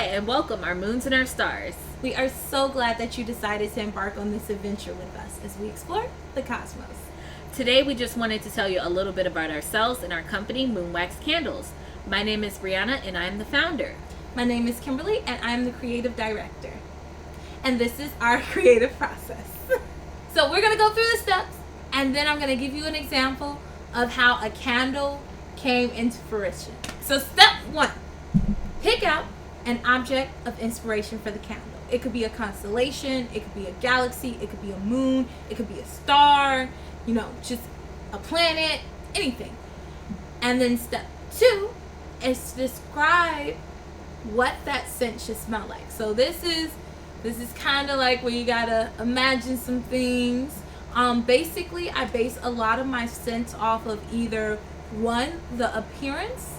Hi, and welcome our moons and our stars. We are so glad that you decided to embark on this adventure with us as we explore the cosmos. Today we just wanted to tell you a little bit about ourselves and our company, Moonwax Candles. My name is Brianna and I am the founder. My name is Kimberly and I am the creative director. And this is our creative process. So we're going to go through the steps and then I'm going to give you an example of how a candle came into fruition. So step 1, pick out an object of inspiration for the candle. It could be a constellation, it could be a galaxy, it could be a moon, it could be a star, just a planet, anything. And then step 2 is to describe what that scent should smell like. So this is kind of like where you gotta imagine some things. Basically, I base a lot of my scents off of either one, the appearance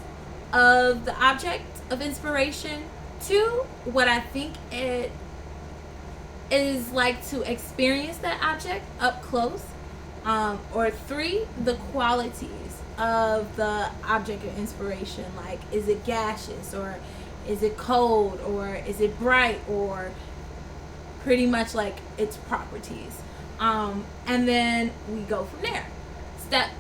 of the object of inspiration, 2, what I think it is like to experience that object up close, or 3, the qualities of the object of inspiration, like is it gaseous or is it cold or is it bright, or pretty much like its properties. And then we go from there. Step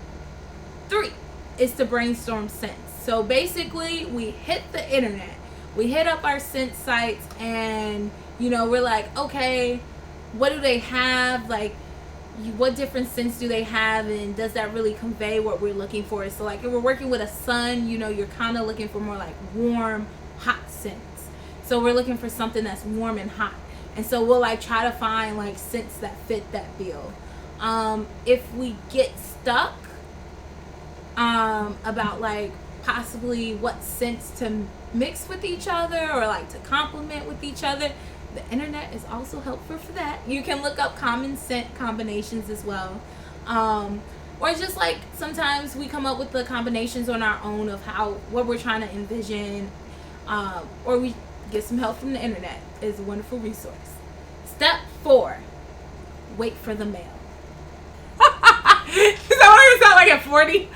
3 is to brainstorm scents. So basically we hit the internet, we hit up our scent sites, and we're like, okay, what do they have, like what different scents do they have, and does that really convey what we're looking for? So like if we're working with a sun, you're kind of looking for more like warm, hot scents. So we're looking for something that's warm and hot, and so we'll like try to find like scents that fit that bill. If we get stuck about like possibly what scents to mix with each other or like to complement with each other, the internet is also helpful for that. You can look up common scent combinations as well, or just like sometimes we come up with the combinations on our own of what we're trying to envision, or we get some help from the internet. Is a wonderful resource. Step 4, wait for the mail. Is that what it sound like at 40?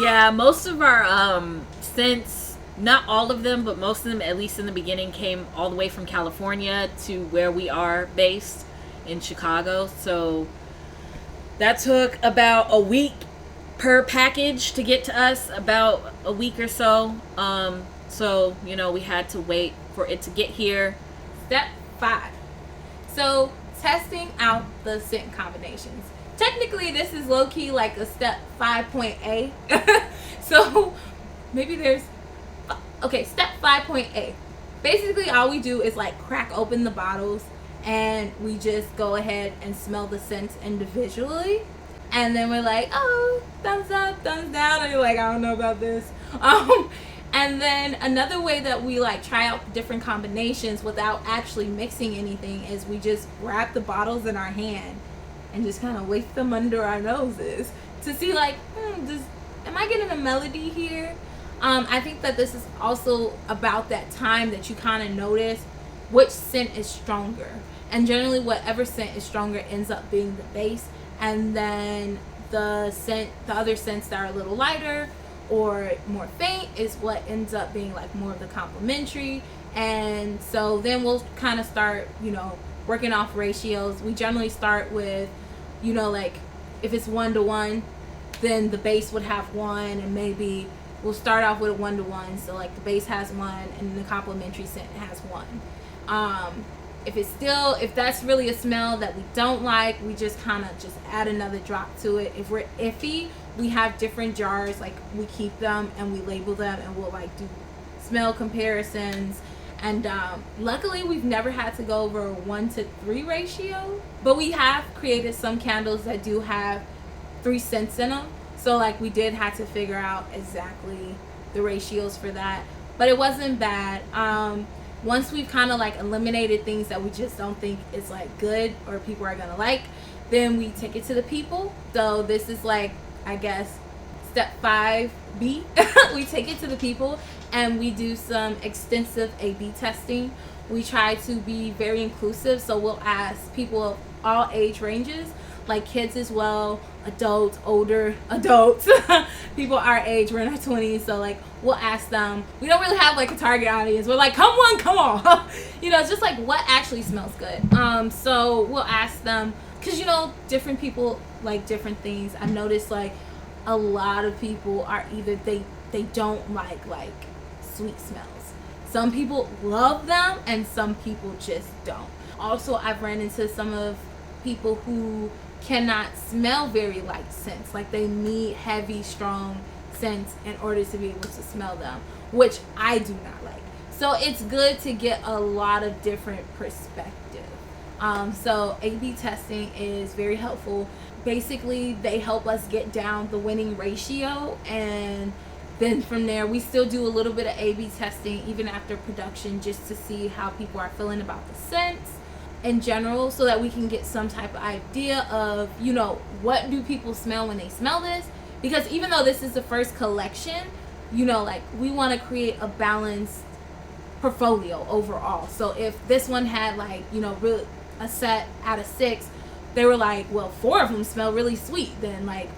Yeah, most of our scents, not all of them, but most of them, at least in the beginning, came all the way from California to where we are based in Chicago. So that took about a week per package to get to us, about a week or so. So we had to wait for it to get here. Step 5. So testing out the scent combinations. Technically, this is low-key like a step 5.A. So maybe step 5.A. Basically, all we do is like crack open the bottles and we just go ahead and smell the scents individually. And then we're like, oh, thumbs up, thumbs down. And you're like, I don't know about this. And then another way that we like try out different combinations without actually mixing anything is we just grab the bottles in our hand and just kind of wave them under our noses to see like, am I getting a melody here? I think that this is also about that time that you kind of notice which scent is stronger. And generally whatever scent is stronger ends up being the base, and then the other scents that are a little lighter or more faint is what ends up being like more of the complementary. And so then we'll kind of start working off ratios. We generally start with like if it's 1-to-1, then the base would have 1, and maybe we'll start off with a 1-to-1, so like the base has 1 and the complementary scent has 1. If that's really a smell that we don't like, we just kind of just add another drop to it. If we're iffy, we have different jars, like we keep them and we label them, and we'll like do smell comparisons. And luckily we've never had to go over a 1-to-3 ratio, but we have created some candles that do have 3 scents in them. So like we did have to figure out exactly the ratios for that, but it wasn't bad. Once we've kind of like eliminated things that we just don't think is like good or people are gonna like, then we take it to the people. So this is like, I guess, step 5B. We take it to the people and we do some extensive A/B testing. We try to be very inclusive, so we'll ask people of all age ranges, like kids as well, adults, older adults, people our age. We're in our 20s, so like we'll ask them. We don't really have like a target audience. We're like, come on. You know, it's just like what actually smells good. So we'll ask them, because you know, different people like different things. I've noticed like a lot of people are either they don't like sweet smells. Some people love them and some people just don't. Also, I've run into some of people who cannot smell very light scents. Like they need heavy, strong scents in order to be able to smell them, which I do not like. So it's good to get a lot of different perspective. So A/B testing is very helpful. Basically, they help us get down the winning ratio, and then from there we still do a little bit of A/B testing even after production, just to see how people are feeling about the scents in general, so that we can get some type of idea of, you know, what do people smell when they smell this. Because even though this is the first collection, you know, like we want to create a balanced portfolio overall. So if this one had like, you know, really a set out of 6, they were like, well, 4 of them smell really sweet, then like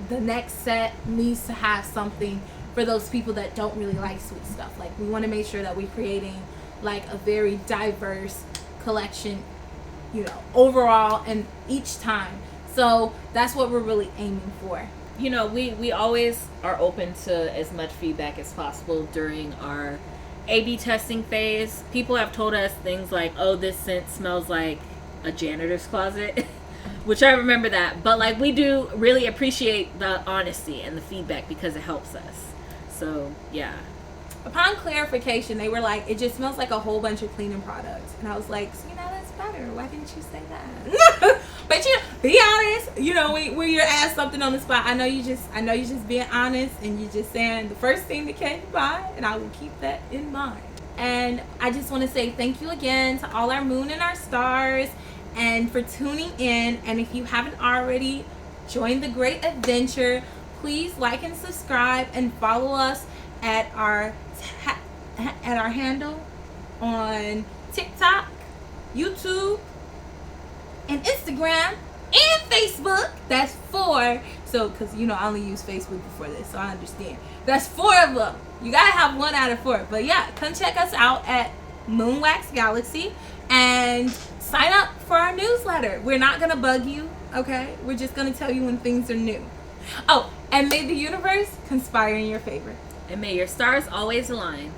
the next set needs to have something for those people that don't really like sweet stuff. Like we want to make sure that we're creating like a very diverse collection, you know, overall and each time. So that's what we're really aiming for. You know, we always are open to as much feedback as possible during our A/B testing phase. People have told us things like, oh, this scent smells like a janitor's closet, which I remember that. But like, we do really appreciate the honesty and the feedback because it helps us. So yeah. Upon clarification, they were like, it just smells like a whole bunch of cleaning products. And I was like, so, you know, that's better. Why didn't you say that? But you know, be honest. You know, when you're asked something on the spot, I know you just being honest, and you're just saying the first thing that came to mind, and I will keep that in mind. And I just want to say thank you again to all our moon and our stars, and for tuning in. And if you haven't already joined the great adventure, please like and subscribe and follow us at our handle on TikTok, YouTube, and Instagram, and Facebook. That's 4. So, because you know, I only use Facebook before this, so I understand. That's 4 of them. You gotta have 1 out of 4. But yeah, come check us out at Moonwax Galaxy and sign up for our newsletter. We're not gonna bug you, okay? We're just gonna tell you when things are new. Oh, and may the universe conspire in your favor. And may your stars always align.